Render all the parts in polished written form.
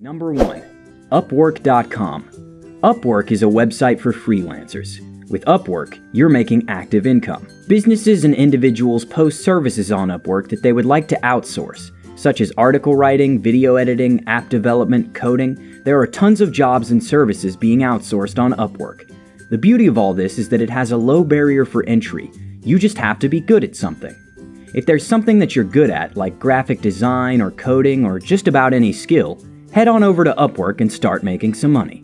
Number 1. Upwork.com. Upwork is a website for freelancers. With Upwork, you're making active income. Businesses and individuals post services on Upwork that they would like to outsource, such as article writing, video editing, app development, coding. There are tons of jobs and services being outsourced on Upwork. The beauty of all this is that it has a low barrier for entry. You just have to be good at something. If there's something that you're good at, like graphic design or coding or just about any skill, head on over to Upwork and start making some money.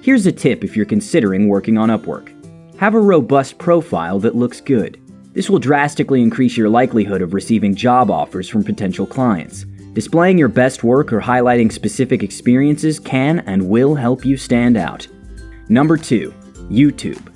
Here's a tip if you're considering working on Upwork. Have a robust profile that looks good. This will drastically increase your likelihood of receiving job offers from potential clients. Displaying your best work or highlighting specific experiences can and will help you stand out. Number 2. YouTube.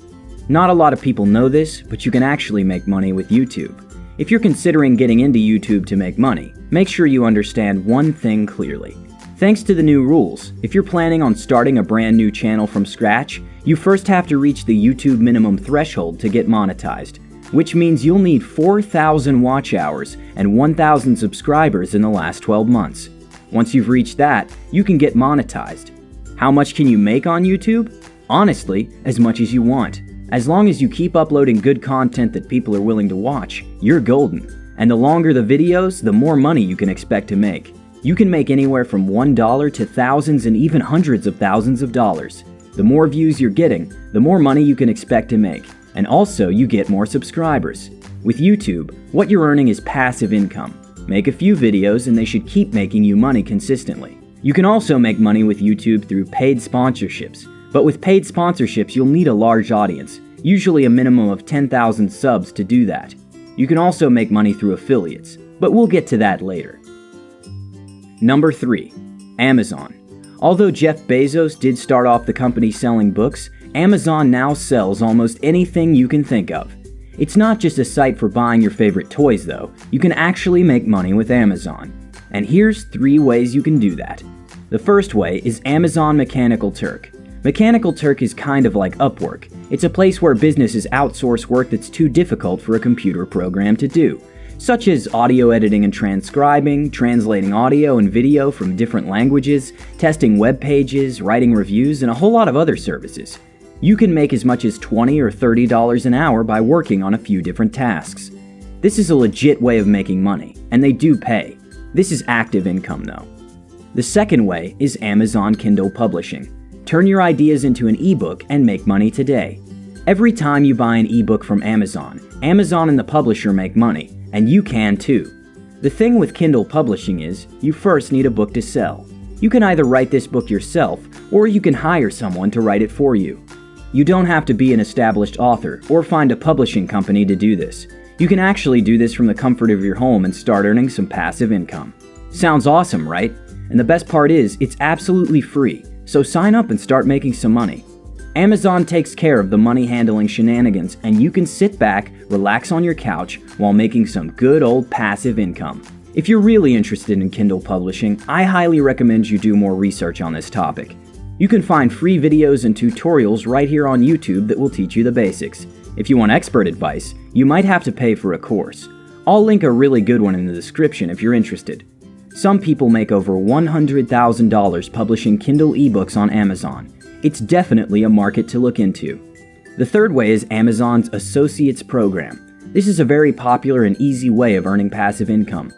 Not a lot of people know this, but you can actually make money with YouTube. If you're considering getting into YouTube to make money, make sure you understand one thing clearly. Thanks to the new rules, if you're planning on starting a brand new channel from scratch, you first have to reach the YouTube minimum threshold to get monetized, which means you'll need 4,000 watch hours and 1,000 subscribers in the last 12 months. Once you've reached that, you can get monetized. How much can you make on YouTube? Honestly, as much as you want. As long as you keep uploading good content that people are willing to watch, you're golden. And the longer the videos, the more money you can expect to make. You can make anywhere from $1 to thousands and even hundreds of thousands of dollars. The more views you're getting, the more money you can expect to make. And also, you get more subscribers. With YouTube, what you're earning is passive income. Make a few videos and they should keep making you money consistently. You can also make money with YouTube through paid sponsorships. But with paid sponsorships, you'll need a large audience, usually a minimum of 10,000 subs to do that. You can also make money through affiliates, but we'll get to that later. Number 3. Amazon. Although Jeff Bezos did start off the company selling books, Amazon now sells almost anything you can think of. It's not just a site for buying your favorite toys though, you can actually make money with Amazon. And here's 3 ways you can do that. The first way is Amazon Mechanical Turk. Mechanical Turk is kind of like Upwork. It's a place where businesses outsource work that's too difficult for a computer program to do, such as audio editing and transcribing, translating audio and video from different languages, testing web pages, writing reviews, and a whole lot of other services. You can make as much as $20 or $30 an hour by working on a few different tasks. This is a legit way of making money, and they do pay. This is active income though. The second way is Amazon Kindle Publishing. Turn your ideas into an ebook and make money today. Every time you buy an ebook from Amazon, Amazon and the publisher make money, and you can too. The thing with Kindle Publishing is, you first need a book to sell. You can either write this book yourself, or you can hire someone to write it for you. You don't have to be an established author or find a publishing company to do this. You can actually do this from the comfort of your home and start earning some passive income. Sounds awesome, right? And the best part is, it's absolutely free, so sign up and start making some money. Amazon takes care of the money handling shenanigans, and you can sit back, relax on your couch while making some good old passive income. If you're really interested in Kindle Publishing, I highly recommend you do more research on this topic. You can find free videos and tutorials right here on YouTube that will teach you the basics. If you want expert advice, you might have to pay for a course. I'll link a really good one in the description if you're interested. Some people make over $100,000 publishing Kindle ebooks on Amazon. It's definitely a market to look into. The third way is Amazon's Associates program. This is a very popular and easy way of earning passive income.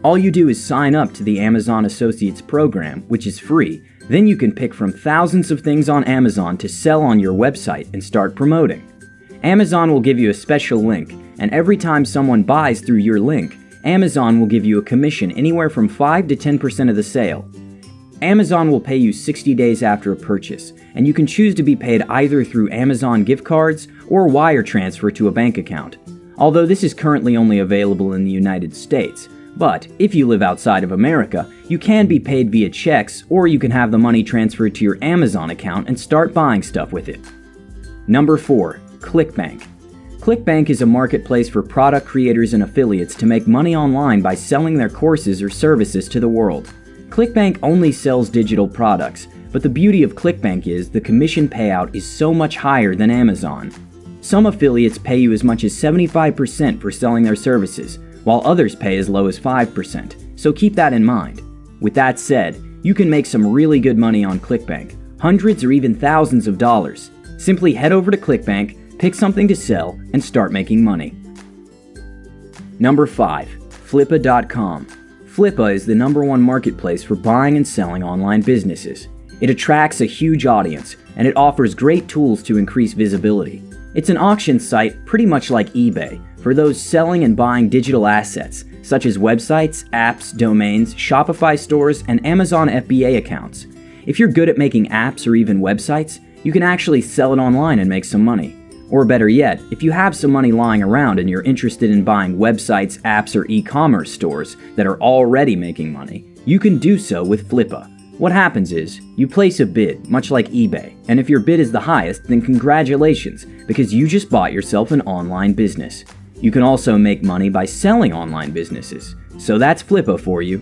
All you do is sign up to the Amazon Associates program, which is free. Then you can pick from thousands of things on Amazon to sell on your website and start promoting. Amazon will give you a special link, and every time someone buys through your link, Amazon will give you a commission anywhere from 5 to 10% of the sale. Amazon will pay you 60 days after a purchase, and you can choose to be paid either through Amazon gift cards or wire transfer to a bank account. Although this is currently only available in the United States, but if you live outside of America, you can be paid via checks, or you can have the money transferred to your Amazon account and start buying stuff with it. Number 4. Clickbank. Clickbank is a marketplace for product creators and affiliates to make money online by selling their courses or services to the world. Clickbank only sells digital products, but the beauty of Clickbank is the commission payout is so much higher than Amazon. Some affiliates pay you as much as 75% for selling their services, while others pay as low as 5%, so keep that in mind. With that said, You can make some really good money on Clickbank, hundreds or even thousands of dollars. Simply head over to Clickbank, pick something to sell, and start making money. Number 5. Flippa.com. Flippa is the #1 marketplace for buying and selling online businesses. It attracts a huge audience, and it offers great tools to increase visibility. It's an auction site pretty much like eBay for those selling and buying digital assets, such as websites, apps, domains, Shopify stores, and Amazon FBA accounts. If you're good at making apps or even websites, you can actually sell it online and make some money. Or better yet, if you have some money lying around and you're interested in buying websites, apps, or e-commerce stores that are already making money, you can do so with Flippa. What happens is, you place a bid, much like eBay, and if your bid is the highest, then congratulations, because you just bought yourself an online business. You can also make money by selling online businesses. So that's Flippa for you.